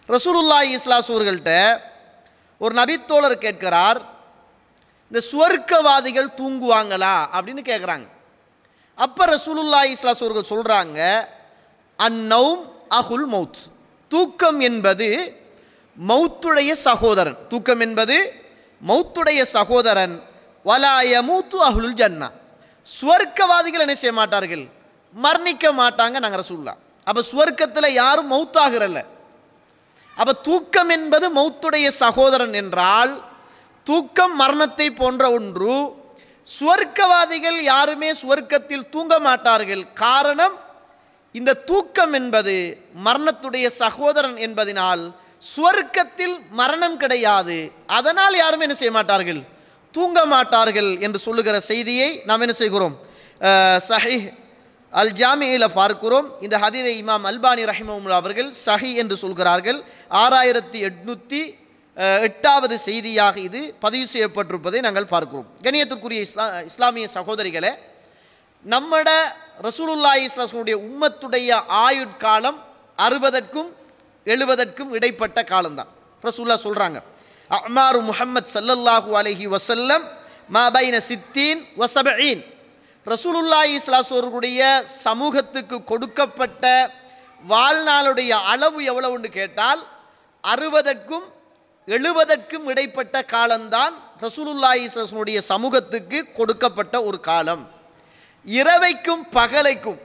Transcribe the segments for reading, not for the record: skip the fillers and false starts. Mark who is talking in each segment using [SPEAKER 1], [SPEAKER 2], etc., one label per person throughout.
[SPEAKER 1] ரசூலுல்லாஹி ஸல்லல்லாஹு அவர்கள்ட்ட ஒரு நபித்தோழர் கேட்கிறார், இந்த சுவர்க்கவாதிகள் தூங்குவாங்களா அப்படின்னு கேட்குறாங்க. அப்போ ரசூலுல்லாஹி ஸல்லல்லாஹு அவர்கள் சொல்கிறாங்க, அன்னௌம் அஹுல் மௌத், தூக்கம் என்பது மௌத்துடைய சகோதரன், தூக்கம் என்பது மௌத்துடைய சகோதரன். வலா யமூத்து அஹ்லுல் ஜன்னா, சுவர்க்கவாதிகள் என்ன செய்ய மாட்டார்கள், மரணிக்க மாட்டாங்க நாங்கள் ரசூலுல்லாஹ். அப்போ சுவர்க்கத்தில் யாரும் மௌத்தாகிறல்ல. அப்போ தூக்கம் என்பது மௌத்துடைய சகோதரன் என்றால் தூக்கம் மரணத்தை போன்ற ஒன்று. சுவர்க்கவாதிகள் யாருமே சுவர்க்கத்தில் தூங்க மாட்டார்கள். காரணம், இந்த தூக்கம் என்பது மரணத்துடைய சகோதரன் என்பதனால் சுவர்க்கத்தில் மரணம் கிடையாது. அதனால் யாருமே என்ன செய்ய மாட்டார்கள், தூங்க மாட்டார்கள் என்று சொல்லுகிற செய்தியை நாம் என்ன செய்கிறோம், சஹீஹ் அல் ஜாமியில் பார்க்கிறோம். இந்த ஹதீஸை இமாம் அல்பானி ரஹிமஹுல்லாஹ் அவர்கள் சஹி என்று சொல்கிறார்கள். 6808வது செய்தியாக இது பதிவு செய்யப்பட்டிருப்பதை நாங்கள் பார்க்கிறோம். கண்ணியத்திற்குரிய இஸ்லாமிய சகோதரிகளே, நம்மட ரசூலுல்லாஹி ஸல்லல்லாஹு அலைஹி உம்மத்துடைய ஆயுட்காலம் 60க்கும் 70க்கும் இடைப்பட்ட காலம்தான். ரசூலுல்லாஹ் சொல்கிறாங்க, அமாரு முஹம்மத் ஸல்லல்லாஹு அலைஹி வஸல்லம் மா பைன 60 வ 70. ரசூலுல்லாஹி ஸல்லல்லாஹு அலைஹி அவர்களுடைய சமூகத்துக்கு கொடுக்கப்பட்ட வாழ்நாளுடைய அளவு எவ்வளவுன்னு கேட்டால் 60க்கும் 70க்கும் இடைப்பட்ட காலம்தான் ரசூலுல்லாஹி ஸல்லல்லாஹு அலைஹி சமூகத்துக்கு கொடுக்கப்பட்ட ஒரு காலம். இரவைக்கும் பகலைக்கும்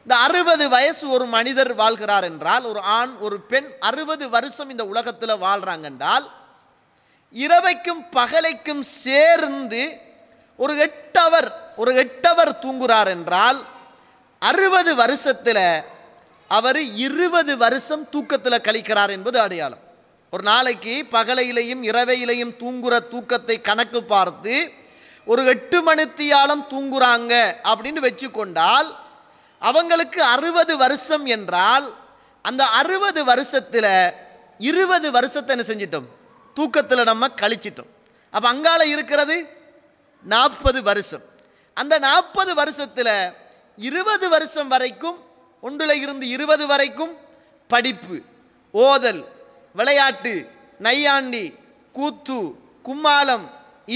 [SPEAKER 1] இந்த 60 வயசு ஒரு மனிதர் வாழ்கிறார் என்றால், ஒரு ஆண் ஒரு பெண் 60 வருஷம் இந்த உலகத்தில் வாழ்கிறாங்க என்றால், இரவைக்கும் பகலைக்கும் சேர்ந்து ஒரு 8 அவர் தூங்குறார் என்றால் 60 வருஷத்தில் அவர் 20 வருஷம் தூக்கத்தில் கழிக்கிறார் என்பது அடையாளம். ஒரு நாளைக்கு பகலையிலையும் இரவையிலையும் தூங்குற தூக்கத்தை கணக்கு பார்த்து ஒரு 8 மணித்தியாலம் தூங்குறாங்க அப்படின்னு வச்சு கொண்டால் அவங்களுக்கு 60 வருஷம் என்றால், அந்த 60 வருஷத்தில் 20 வருஷத்தை என்ன செஞ்சிட்டோம், தூக்கத்தில் நம்ம கழிச்சிட்டோம். அப்போ அங்கால இருக்கிறது 40 வருஷம். அந்த 40 வருஷத்தில் 20 வருஷம் வரைக்கும், ஒன்றில் இருந்து 20 வரைக்கும் படிப்பு, ஓதல், விளையாட்டு, நையாண்டி, கூத்து, கும்மாளம்,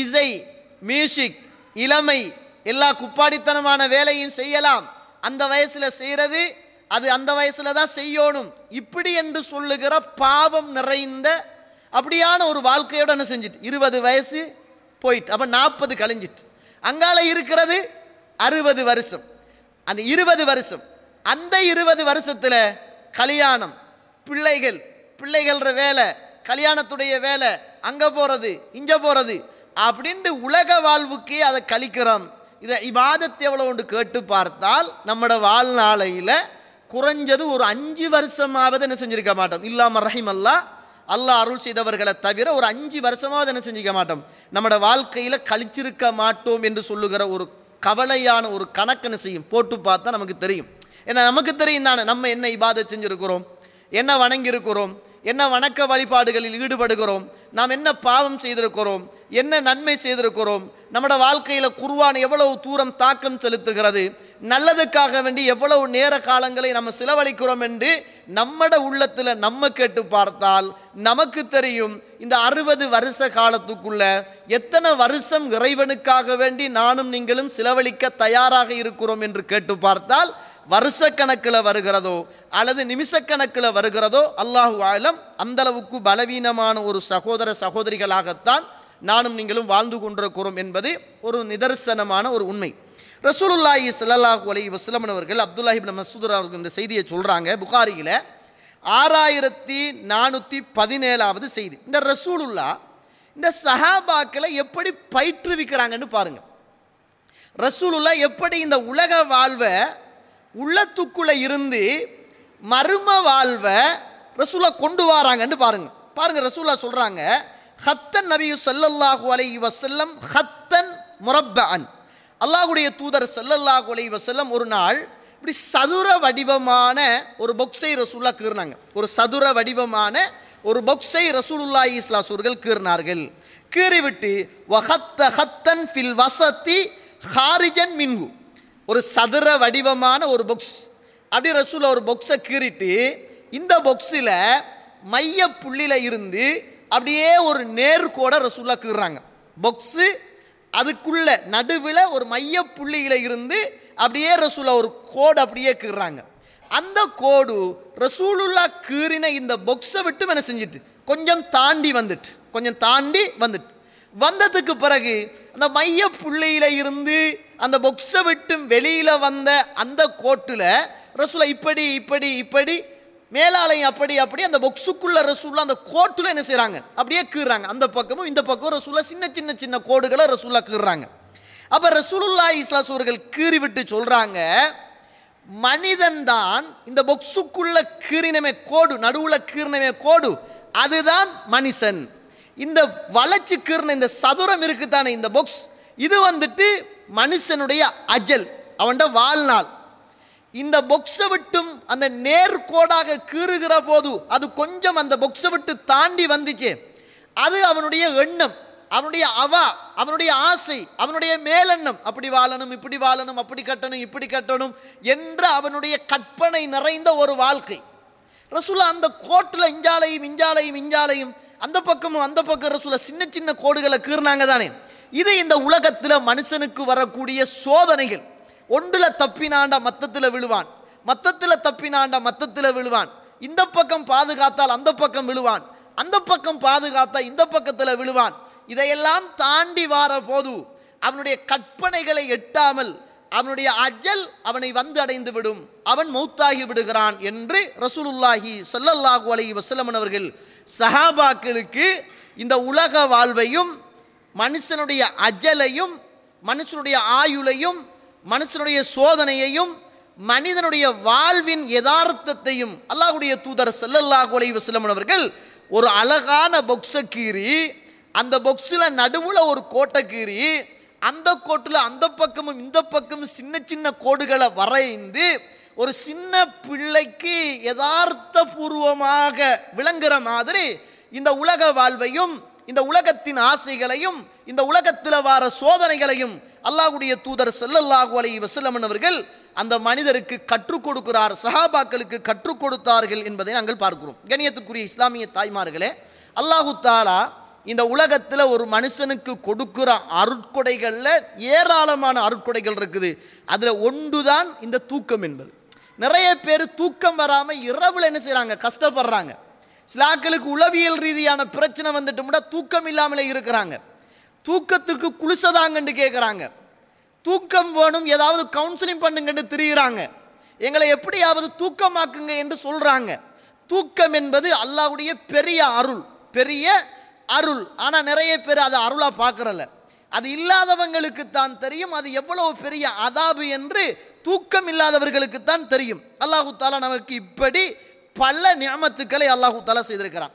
[SPEAKER 1] இசை, மியூசிக், இளமை, எல்லா குப்பாடித்தனமான வேலையும் செய்யலாம். அந்த வயசில் செய்கிறது அது அந்த வயசில் தான் செய்யணும். இப்படி என்று சொல்லுகிற பாவம் நிறைந்த அப்படியான ஒரு வாழ்க்கையோட என்ன செஞ்சிட்டு 20 வயசு போயிட்டு, அப்போ 40 கழிஞ்சிட்டு. அங்கால இருக்கிறது 60 வருஷம். அந்த 20 வருஷம், அந்த 20 வருஷத்தில் கல்யாணம், பிள்ளைகள வேலை, கல்யாணத்துடைய வேலை, அங்கே போகிறது இங்கே போகிறது அப்படின்ட்டு உலக வாழ்வுக்கே அதை கழிக்கிறோம். இதை இபாதத் எவ்வளோ ஒன்று கேட்டு பார்த்தால் நம்மளோட வாழ்நாளையில் குறைஞ்சது ஒரு 5 வருஷமாவது என்ன செஞ்சிருக்க மாட்டோம். இல்லாம ரஹிம் அல்லாஹ் அருள் செய்தவர்களை தவிர ஒரு 5 வருஷமாவது என்ன செஞ்சிருக்க மாட்டோம், நம்மளோட வாழ்க்கையில் கழிச்சிருக்க மாட்டோம் என்று சொல்லுகிற ஒரு கவலையான ஒரு கணக்குன்னு செய்யும். போட்டு பார்த்தா நமக்கு தெரியும். ஏன்னா நமக்கு தெரியும் தானே நம்ம என்ன இபாதத் செஞ்சுருக்கிறோம், என்ன வணங்கியிருக்கிறோம், என்ன வணக்க வழிபாடுகளில் ஈடுபடுகிறோம், நாம் என்ன பாவம் செய்திருக்கிறோம், என்ன நன்மை செய்திருக்கிறோம், நம்மளோட வாழ்க்கையில் குர்ஆன் எவ்வளவு தூரம் தாக்கம் செலுத்துகிறது, நல்லதுக்காக வேண்டி எவ்வளவு நேர காலங்களை நம்ம செலவழிக்கிறோம் என்று நம்மட உள்ளத்தில் நம்ம கேட்டு பார்த்தால் நமக்கு தெரியும். இந்த 60 வருஷ காலத்துக்குள்ள எத்தனை வருஷம் இறைவனுக்காக வேண்டி நானும் நீங்களும் செலவழிக்க தயாராக இருக்கிறோம் என்று கேட்டு பார்த்தால் வருஷக்கணக்கில் வருகிறதோ அல்லது நிமிஷக்கணக்கில் வருகிறதோ அல்லாஹு ஆலம். அந்த அளவுக்கு பலவீனமான ஒரு சகோதர சகோதரிகளாகத்தான் நானும் நீங்களும் வாழ்ந்து கொண்டிருக்கிறோம் என்பது ஒரு நிதர்சனமான ஒரு உண்மை. ரசூலுல்லாஹி ஸல்லல்லாஹு அலைஹி வஸல்லம் அவர்கள் அப்துல்லாஹ் இப்னு மஸ்ஊத் அவர்கள் இந்த செய்தியை சொல்கிறாங்க. புகாரியில் 6417வது செய்தி. இந்த ரசூலுல்லாஹ் இந்த சஹாபாக்களை எப்படி பயிற்றுவிக்கிறாங்கன்னு பாருங்க. ரசூலுல்லாஹ் எப்படி இந்த உலக வாழ்வை உள்ளத்துக்குள்ளே இருந்து மர்ம வாழ்வை ரசூலுல்லாஹ் கொண்டு வராங்கன்னு பாருங்க. ரசூலுல்லாஹ் சொல்கிறாங்க, ஹத்தன் நபியு ஸல்லல்லாஹு அலைஹி வஸல்லம் ஹத்தன் முரப்பஅன். அல்லாஹ்வுடைய தூதர் ஸல்லல்லாஹு அலைஹி வஸல்லம் ஒரு நாள் இப்படி சதுர வடிவமான ஒரு பொக்ஸை ரசூலுல்லாஹ் கீறினாங்க. ஒரு சதுர வடிவமான ஒரு பொக்ஸை ரசூலுல்லாஹி ஸல்லல்லாஹு அலைஹி வஸல்லம் கீறினார்கள். கீறிவிட்டு வஹத்த ஹத்தன் ஃபில் வஸதி ஹாரிஜன் மின்ஹு, ஒரு சதுர வடிவமான ஒரு பொக்ஸ், அப்படி ரசூலுல்லாஹ் ஒரு பொக்ஸை கீறிட்டு இந்த பொக்ஸில் மைய புள்ளியில் இருந்து அப்படியே ஒரு நேர்கோடை ரசூலுல்லாஹ் கீறுறாங்க. பாக்ஸு அதுக்குள்ள நடுவில் ஒரு மைய புள்ளியில் இருந்து அப்படியே ரசூலுல்லாஹ் ஒரு கோடு அப்படியே கீறுறாங்க. அந்த கோடு ரசூலுல்லாஹ் கீறின இந்த பாக்ஸை விட்டு என்ன செஞ்சிட்டு கொஞ்சம் தாண்டி வந்ததுக்கு பிறகு அந்த மைய புள்ளியில இருந்து அந்த பாக்ஸை விட்டு வெளியில வந்த அந்த கோட்டில் ரசூலுல்லாஹ் இப்படி மேலாலையும் அப்படி அந்த பாக்ஸுக்குள்ள ரசூலுல்லாஹ் அந்த கோட்டில் என்ன செய்றாங்க அப்படியே கீறுறாங்க. அந்த பக்கமும் இந்த பக்கம் ரசூலுல்லாஹ் சின்ன கோடுகளை ரசூலுல்லாஹ் கீறுறாங்க. அப்ப ரசூலுல்லாஹி ஸல்லல்லாஹு அலைஹி அவர்கள் கீறி விட்டு சொல்றாங்க, மனிதன் தான் இந்த பாக்ஸுக்குள்ள கீறினமே கோடு, நடுவில் கீறினமே கோடு, அதுதான் மனுஷன். இந்த வளைச்சு கீறின இந்த சதுரம் இருக்குதானே இந்த பாக்ஸ், இது வந்துட்டு மனுஷனுடைய அஜல், அவன் வாழ்நாள். இந்த பாக்ஸை விட்டும் அந்த நேர்கோடாக கீறுகிற போது அது கொஞ்சம் அந்த பாக்ஸை விட்டு தாண்டி வந்துச்சு, அது அவனுடைய எண்ணம், அவனுடைய அவனுடைய ஆசை, அவனுடைய மேலெண்ணம், அப்படி வாழணும், இப்படி வாழணும், அப்படி கட்டணும், இப்படி கட்டணும் என்ற அவனுடைய கற்பனை நிறைந்த ஒரு வாழ்க்கை. ரசூலுல்லாஹ் அந்த கோட்டில் இஞ்சாலையும் அந்த பக்கம் ரசூலுல்லாஹ் சின்ன கோடுகளை கீறினாங்க தானே. இது இந்த உலகத்தில் மனுஷனுக்கு வரக்கூடிய சோதனைகள். ஒன்றுல தப்பினாண்டா மத்தத்தில் விழுவான், மத்தத்தில் தப்பினாண்டா மத்தத்தில் விழுவான், இந்த பக்கம் பாதுகாத்தால் அந்த பக்கம் விழுவான், அந்த பக்கம் பாதுகாத்தா இந்த பக்கத்தில் விழுவான். இதையெல்லாம் தாண்டி வார போது அவனுடைய கற்பனைகளை எட்டாமல் அவனுடைய அஜல் அவனை வந்து அடைந்து விடும், அவன் மௌத்தாகி விடுகிறான் என்று ரசூலுல்லாஹி ஸல்லல்லாஹு அலைஹி வஸல்லம் அவர்கள் சஹாபாக்களுக்கு இந்த உலக வாழ்வையும் மனுஷனுடைய அஜலையும் மனுஷனுடைய ஆயுளையும் மனுஷனுடைய சோதனையையும் மனிதனுடைய வாழ்வின் யதார்த்தத்தையும் அல்லாஹ்வுடைய தூதர் ஸல்லல்லாஹு அலைஹி வஸல்லம் அவர்கள் ஒரு அழகான பாக்ஸை கீறி அந்த பாக்ஸில் நடுவில் ஒரு கோட்டை கீறி அந்த கோட்டில் அந்த பக்கமும் இந்த பக்கமும் சின்ன கோடுகளை வரைந்து ஒரு சின்ன பிள்ளைக்கு யதார்த்த பூர்வமாக விளங்குற மாதிரி இந்த உலக வாழ்வையும் இந்த உலகத்தின் ஆசைகளையும் இந்த உலகத்தில் வர சோதனைகளையும் அல்லாஹ்வுடைய தூதர் ஸல்லல்லாஹு அலைஹி வஸல்லம் அவர்கள் அந்த மனிதருக்கு கற்றுக் கொடுக்கிறார், சஹாபாக்களுக்கு கற்றுக் கொடுத்தார்கள் என்பதை நாங்கள் பார்க்கிறோம். கண்ணியத்துக்குரிய இஸ்லாமிய தாய்மார்களே, அல்லாஹு தஆலா இந்த உலகத்தில் ஒரு மனுஷனுக்கு கொடுக்கிற அருட்கொடைகளில் ஏராளமான அருட்கொடைகள் இருக்குது. அதில் ஒன்றுதான் இந்த தூக்கம் என்பது. நிறைய பேர் தூக்கம் வராமல் இரவில் என்ன செய்கிறாங்க, கஷ்டப்படுறாங்க. சிலாக்களுக்கு உளவியல் ரீதியான பிரச்சனை வந்துட்டோம்னா தூக்கம் இல்லாமலே இருக்கிறாங்க. தூக்கத்துக்கு குளிசதாங்கன்னு கேட்குறாங்க, தூக்கம் வேணும், ஏதாவது கவுன்சிலிங் பண்ணுங்கன்னு திரிகிறாங்க, எங்களை எப்படியாவது தூக்கமாக்குங்க என்று சொல்கிறாங்க. தூக்கம் என்பது அல்லாஹ்வுடைய பெரிய அருள். ஆனால் நிறைய பேர் அதை அருளாக பார்க்குறல்ல. அது இல்லாதவங்களுக்கு தான் தெரியும் அது எவ்வளவு பெரிய அதாபு என்று. தூக்கம் இல்லாதவர்களுக்கு தான் தெரியும். அல்லாஹு தாலா நமக்கு இப்படி பல நிஅமத்துக்களை அல்லாஹு தாலா செய்திருக்கிறான்.